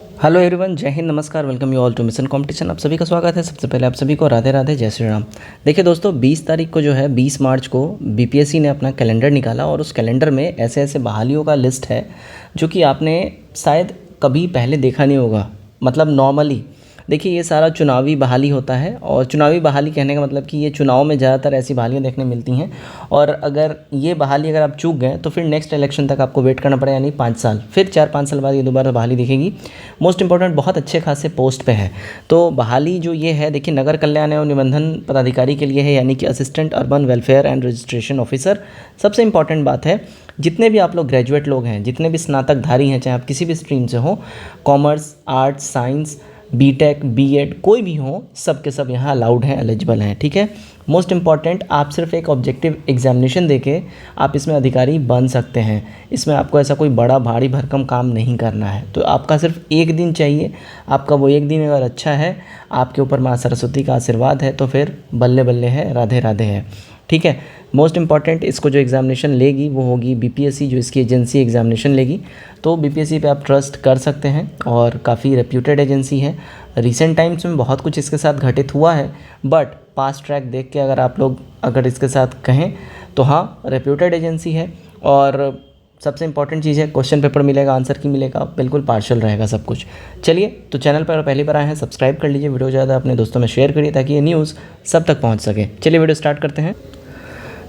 Hello everyone, जय हिंद, नमस्कार, welcome you all to mission competition. आप सभी का स्वागत है। सबसे पहले आप सभी को राधे राधे, जय श्री राम। देखिए दोस्तों, 20 तारीख को जो है 20 मार्च को बीपीएससी ने अपना कैलेंडर निकाला और उस कैलेंडर में ऐसे ऐसे बहालियों का लिस्ट है जो कि आपने शायद कभी पहले देखा नहीं होगा। मतलब नॉर्मली देखिए, ये सारा चुनावी बहाली होता है और चुनावी बहाली कहने का मतलब कि ये चुनाव में ज़्यादातर ऐसी बहालियाँ देखने मिलती हैं। और अगर ये बहाली अगर आप चूक गए तो फिर नेक्स्ट इलेक्शन तक आपको वेट करना पड़ेगा, यानी 5 साल, फिर 4-5 साल बाद ये दोबारा बहाली दिखेगी। मोस्ट इंपॉर्टेंट, बहुत अच्छे खासे पोस्ट पे है। तो बहाली जो ये है, देखिए, नगर कल्याण एवं निबंधन पदाधिकारी के लिए है, यानी कि assistant urban welfare and registration officer. सबसे इंपॉर्टेंट बात है, जितने भी आप लोग ग्रेजुएट लोग हैं, जितने भी स्नातकधारी हैं, चाहे आप किसी भी स्ट्रीम से हो, commerce, arts, science, BTech, BEd, कोई भी हो, सब के सब यहाँ अलाउड हैं, एलिजिबल हैं। ठीक है। मोस्ट इंपॉर्टेंट, आप सिर्फ एक ऑब्जेक्टिव एग्जामिनेशन देके आप इसमें अधिकारी बन सकते हैं। इसमें आपको ऐसा कोई बड़ा भारी भरकम काम नहीं करना है। तो आपका सिर्फ एक दिन चाहिए। आपका वो एक दिन अगर अच्छा है, आपके ऊपर माँ सरस्वती का आशीर्वाद है, तो फिर बल्ले बल्ले है, राधे राधे है। ठीक है। मोस्ट इंपॉर्टेंट, इसको जो एग्ज़ामिनेशन लेगी वो होगी बीपीएससी, जो इसकी एजेंसी एग्ज़ामिनेशन लेगी। तो बीपीएससी पे आप ट्रस्ट कर सकते हैं और काफ़ी रेप्यूटेड एजेंसी है। रिसेंट टाइम्स में बहुत कुछ इसके साथ घटित हुआ है, बट पास्ट ट्रैक देख के अगर आप लोग अगर इसके साथ कहें तो हाँ, रेप्यूटेड एजेंसी है। और सबसे इंपॉर्टेंट चीज़ है, क्वेश्चन पेपर मिलेगा, आंसर की मिलेगा, बिल्कुल पार्शल रहेगा सब कुछ। चलिए, तो चैनल पर पहली बार आए हैं, सब्सक्राइब कर लीजिए, वीडियो ज़्यादा अपने दोस्तों में शेयर करिए ताकि ये न्यूज़ सब तक पहुंच सके। चलिए वीडियो स्टार्ट करते हैं।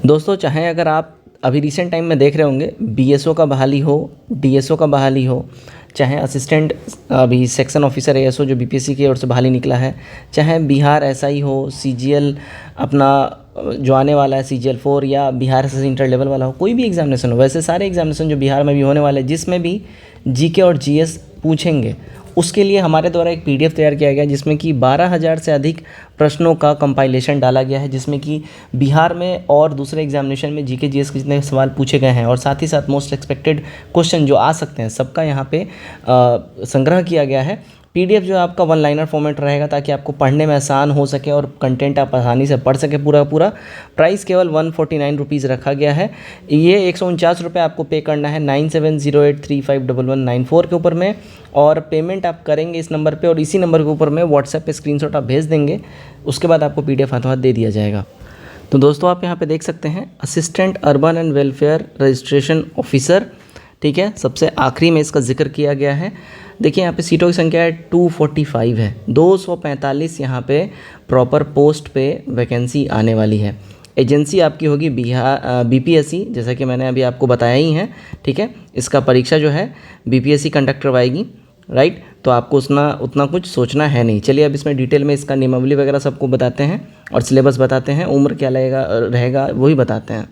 दोस्तों, चाहे अगर आप अभी रिसेंट टाइम में देख रहे होंगे, बीएसओ का बहाली हो, डीएसओ का बहाली हो, चाहे असिस्टेंट अभी सेक्शन ऑफिसर एएसओ जो बीपीएससी की ओर से बहाली निकला है, चाहे बिहार एसआई हो, सीजीएल अपना जो आने वाला है सीजीएल 4, या बिहार एसएससी इंटर लेवल वाला हो, कोई भी एग्जामिनेशन हो, वैसे सारे एग्जामिनेशन जो बिहार में भी होने वाले हैं, जिसमें भी जीके और जीएस पूछेंगे, उसके लिए हमारे द्वारा एक पीडीएफ तैयार किया गया जिसमें कि 12,000 से अधिक प्रश्नों का कंपाइलेशन डाला गया है, जिसमें कि बिहार में और दूसरे एग्जामिनेशन में जीके जीएस के जितने सवाल पूछे गए हैं और साथ ही साथ मोस्ट एक्सपेक्टेड क्वेश्चन जो आ सकते हैं, सबका यहाँ पे संग्रह किया गया है। पीडीएफ जो आपका वन लाइनर फॉर्मेट रहेगा ताकि आपको पढ़ने में आसान हो सके और कंटेंट आप आसानी से पढ़ सके पूरा पूरा। प्राइस केवल 149 रुपीज़ रखा गया है। ये 149 रुपये आपको पे करना है 9708351194 के ऊपर में, और पेमेंट आप करेंगे इस नंबर पे और इसी नंबर के ऊपर में व्हाट्सएप पे स्क्रीनशॉट आप भेज देंगे। उसके बाद आपको पीडीएफ हाथों हाथ दे दिया जाएगा। तो दोस्तों, आप यहाँ पे देख सकते हैं, assistant urban and welfare registration officer. ठीक है, सबसे आखिरी में इसका जिक्र किया गया है। देखिए, यहाँ पे सीटों की संख्या है 245 है, 245 यहाँ पे प्रॉपर पोस्ट पे वैकेंसी आने वाली है। एजेंसी आपकी होगी बिहार बीपीएससी, जैसा कि मैंने अभी आपको बताया ही है। ठीक है, इसका परीक्षा जो है बीपीएससी कंडक्ट करवाएगी, राइट। तो आपको उतना कुछ सोचना है नहीं। चलिए, अब इसमें डिटेल में इसका नियमावली वगैरह सबको बताते हैं और सिलेबस बताते हैं, उम्र क्या रहेगा वही बताते हैं।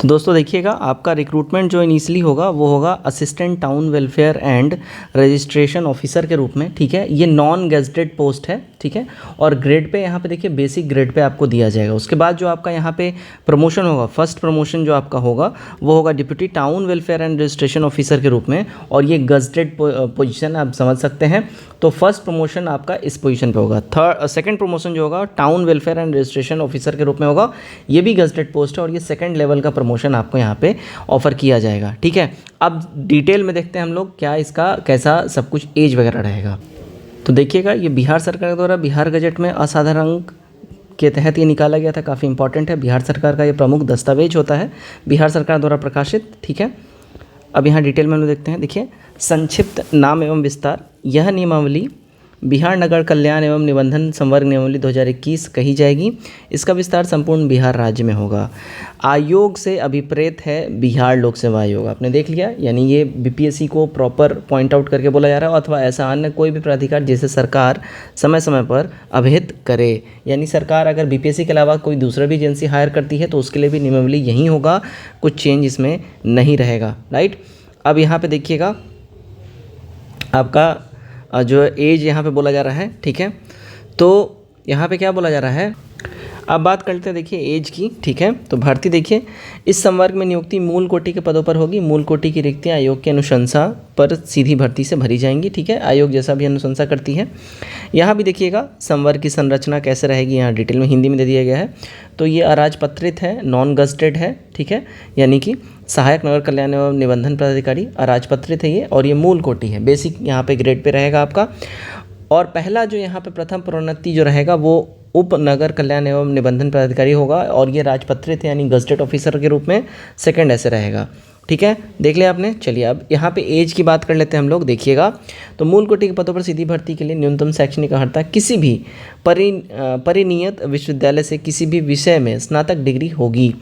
तो दोस्तों देखिएगा, आपका रिक्रूटमेंट जो इनिशियली होगा वो होगा assistant town welfare and registration officer के रूप में। ठीक है, ये नॉन गेजेटेड पोस्ट है। ठीक है, और ग्रेड पे यहाँ पे देखिए बेसिक ग्रेड पे आपको दिया जाएगा। उसके बाद जो आपका यहाँ पे प्रमोशन होगा, फर्स्ट प्रमोशन जो आपका होगा वो होगा deputy town welfare and registration officer के रूप में, और ये गेजेटेड पोजीशन आप समझ सकते हैं। तो फर्स्ट प्रमोशन आपका इस पोजीशन पे होगा। सेकंड प्रमोशन जो होगा town welfare and registration officer के रूप में होगा। ये भी गेजेटेड पोस्ट है और ये सेकंड लेवल का प्रमोशन आपको यहाँ पे ऑफर किया जाएगा। ठीक है, अब डिटेल में देखते हैं हम लोग क्या इसका कैसा सब कुछ एज वगैरह रहेगा। तो देखिएगा, ये बिहार सरकार द्वारा बिहार गजट में असाधारण अंक के तहत ये निकाला गया था। काफ़ी इंपॉर्टेंट है, बिहार सरकार का ये प्रमुख दस्तावेज होता है, बिहार सरकार द्वारा प्रकाशित। ठीक है, अब यहाँ डिटेल में हम लोग देखते हैं। देखिए, संक्षिप्त नाम एवं विस्तार, यह नियमावली बिहार नगर कल्याण एवं निबंधन संवर्ग नियमावली 2021 कही जाएगी। इसका विस्तार संपूर्ण बिहार राज्य में होगा। आयोग से अभिप्रेत है बिहार लोक सेवा आयोग। आपने देख लिया, यानी ये बीपीएससी को प्रॉपर पॉइंट आउट करके बोला जा रहा है, अथवा ऐसा अन्य कोई भी प्राधिकार जिसे सरकार समय समय पर अभिहित करे। यानी सरकार अगर बीपीएससी के अलावा कोई दूसरा भी एजेंसी हायर करती है तो उसके लिए भी नियमावली यही होगा, कुछ चेंज इसमें नहीं रहेगा, राइट। अब यहाँ पे देखिएगा, आपका जो एज यहाँ पे बोला जा रहा है। ठीक है, तो यहाँ पे क्या बोला जा रहा है, अब बात करते हैं देखिए एज की, ठीक है। तो भर्ती देखिए, इस संवर्ग में नियुक्ति मूल कोटि के पदों पर होगी। मूल कोटि की रिक्तियाँ आयोग की अनुशंसा पर सीधी भर्ती से भरी जाएंगी, ठीक है। आयोग जैसा भी अनुशंसा करती है। यहाँ भी देखिएगा संवर्ग की संरचना कैसे रहेगी, यहाँ डिटेल में हिंदी में दे दिया गया है। तो ये अराजपत्रित है, नॉन गजटेड है, ठीक है, यानी कि सहायक नगर कल्याण एवं निबंधन पदाधिकारी अराजपत्रित है ये, और ये मूल कोटि है, बेसिक यहाँ पे ग्रेड पे रहेगा आपका। और पहला जो यहाँ पे प्रथम प्रोन्नति जो रहेगा वो उप नगर कल्याण एवं निबंधन पदाधिकारी होगा, और ये राजपत्रित है यानी गजटेड ऑफिसर के रूप में सेकंड ऐसे रहेगा, ठीक है। देख लिया आपने। चलिए अब यहाँ पे एज की बात कर लेते हैं हम लोग। देखिएगा, तो मूल कोटि के पदों पर सीधी भर्ती के लिए न्यूनतम शैक्षणिक अर्हता किसी भी परिनियत विश्वविद्यालय से किसी भी विषय में स्नातक डिग्री होगी।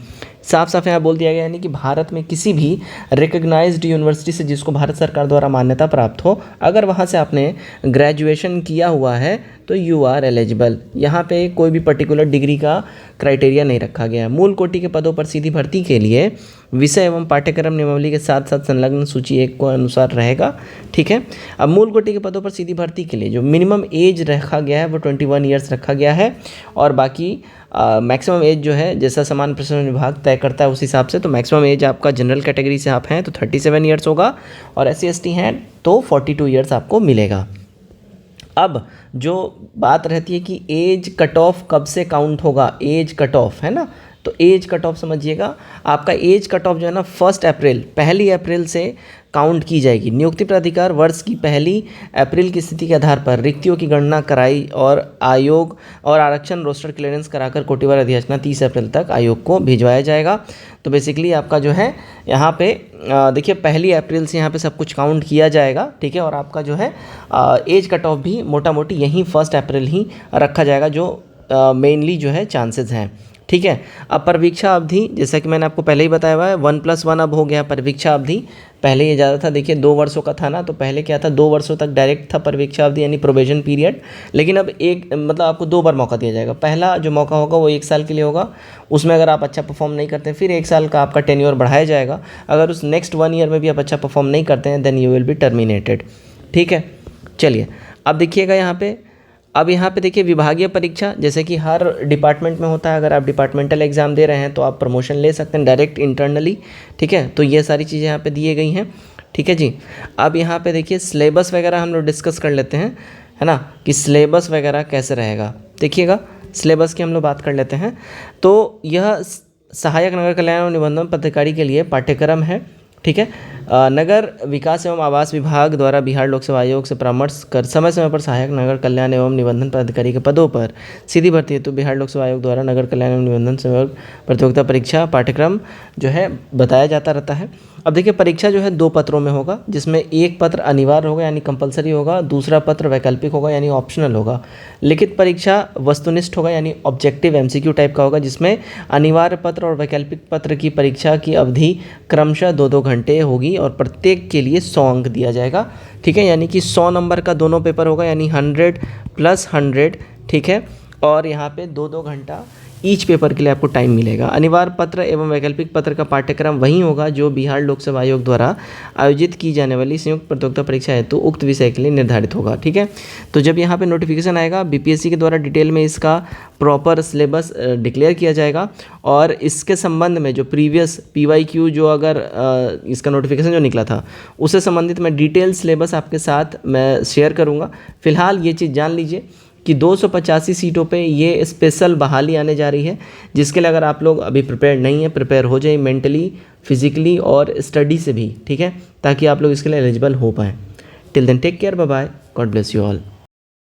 साफ साफ यहाँ बोल दिया गया, यानी कि भारत में किसी भी रिकग्नाइज्ड यूनिवर्सिटी से जिसको भारत सरकार द्वारा मान्यता प्राप्त हो, अगर वहाँ से आपने ग्रेजुएशन किया हुआ है तो यू आर एलिजिबल। यहाँ पे कोई भी पर्टिकुलर डिग्री का क्राइटेरिया नहीं रखा गया है। मूल कोटि के पदों पर सीधी भर्ती के लिए विषय एवं पाठ्यक्रम नियमावली के साथ साथ संलग्न सूची 1 को अनुसार रहेगा, ठीक है। अब मूल कोटि के पदों पर सीधी भर्ती के लिए जो मिनिमम एज रखा गया है वो 21 ईयर्स रखा गया है, और बाकी मैक्सिमम एज जो है जैसा समान प्रशासन विभाग तय करता है उस हिसाब से, तो मैक्सिमम एज आपका जनरल कैटेगरी से आप हैं तो 37 ईयर्स होगा, और SC/ST हैं तो 42 ईयर्स आपको मिलेगा। अब जो बात रहती है कि एज कट ऑफ कब से काउंट होगा, एज कट ऑफ है ना, तो एज कट ऑफ समझिएगा, आपका एज कट ऑफ जो है ना 1 अप्रैल से काउंट की जाएगी। नियुक्ति प्राधिकार वर्ष की 1 अप्रैल की स्थिति के आधार पर रिक्तियों की गणना कराई और आयोग और आरक्षण रोस्टर क्लियरेंस कराकर कोटिवार अधियाचना 30 अप्रैल तक आयोग को भिजवाया जाएगा। तो बेसिकली आपका जो है यहाँ पे देखिए 1 अप्रैल से यहाँ पे सब कुछ काउंट किया जाएगा, ठीक है। और आपका जो है एज कट ऑफ भी मोटा मोटी यहीं 1 अप्रैल ही रखा जाएगा, जो मेनली जो है चांसेस हैं, ठीक है। अब परीक्षा अवधि जैसा कि मैंने आपको पहले ही बताया हुआ है 1+1 अब हो गया परीक्षा अवधि। पहले ये ज़्यादा था, देखिए 2 वर्षों का था ना, तो पहले क्या था 2 वर्षों तक डायरेक्ट था परीक्षा अवधि यानी प्रोबेशन पीरियड, लेकिन अब एक मतलब आपको 2 बार मौका दिया जाएगा। पहला जो मौका होगा वो 1 साल के लिए होगा, उसमें अगर आप अच्छा परफॉर्म नहीं करते हैं फिर 1 साल का आपका टेन्योर बढ़ाया जाएगा। अगर उस नेक्स्ट 1 ईयर में भी आप अच्छा परफॉर्म नहीं करते हैं then you will be terminated, ठीक है। चलिए अब देखिएगा यहाँ पे, अब यहाँ पे देखिए विभागीय परीक्षा जैसे कि हर डिपार्टमेंट में होता है, अगर आप डिपार्टमेंटल एग्जाम दे रहे हैं तो आप प्रमोशन ले सकते हैं डायरेक्ट इंटरनली, ठीक है। तो ये सारी चीज़ें यहाँ पे दिए गई हैं, ठीक है जी। अब यहाँ पे देखिए सिलेबस वगैरह हम लोग डिस्कस कर लेते हैं, है ना, कि सिलेबस वगैरह कैसे रहेगा। देखिएगा सिलेबस की हम लोग बात कर लेते हैं। तो यह सहायक नगर कल्याण और निबंधन पदाधिकारी के लिए पाठ्यक्रम है, ठीक है। नगर विकास एवं आवास विभाग द्वारा बिहार लोक सेवा आयोग से परामर्श कर समय समय पर सहायक नगर कल्याण एवं निबंधन पदाधिकारी के पदों पर सीधी भर्ती हेतु बिहार लोक सेवा आयोग द्वारा नगर कल्याण एवं निबंधन सेवा प्रतियोगिता परीक्षा पाठ्यक्रम जो है बताया जाता रहता है। अब देखिए परीक्षा जो है 2 पत्रों में होगा, जिसमें एक पत्र अनिवार्य होगा यानी कंपलसरी होगा, दूसरा पत्र वैकल्पिक होगा यानी ऑप्शनल होगा। लिखित परीक्षा वस्तुनिष्ठ होगा यानी ऑब्जेक्टिव MCQ टाइप का होगा, जिसमें अनिवार्य पत्र और वैकल्पिक पत्र की परीक्षा की अवधि क्रमशः 2-2 घंटे होगी और प्रत्येक के लिए 100 अंक दिया जाएगा, ठीक है। यानी कि 100 नंबर का दोनों पेपर होगा यानी 100 + 100, ठीक है। और यहाँ पे 2-2 घंटा ईच पेपर के लिए आपको टाइम मिलेगा। अनिवार्य पत्र एवं वैकल्पिक पत्र का पाठ्यक्रम वही होगा जो बिहार लोक सेवा आयोग द्वारा आयोजित की जाने वाली संयुक्त प्रतियोगिता परीक्षा हेतु उक्त विषय के लिए निर्धारित होगा, ठीक है। तो जब यहाँ पे नोटिफिकेशन आएगा BPSC के द्वारा डिटेल में इसका प्रॉपर सिलेबस डिक्लेयर किया जाएगा, और इसके संबंध में जो प्रीवियस PYQ जो अगर इसका नोटिफिकेशन जो निकला था उससे संबंधित मैं डिटेल सिलेबस आपके साथ मैं शेयर करूँगा। फिलहाल ये चीज़ जान लीजिए कि 285 सीटों पे ये स्पेशल बहाली आने जा रही है, जिसके लिए अगर आप लोग अभी प्रिपेयर नहीं है प्रिपेयर हो जाए मेंटली, फिजिकली और स्टडी से भी, ठीक है, ताकि आप लोग इसके लिए एलिजिबल हो पाएँ। Till then take care, bye bye, God bless you all.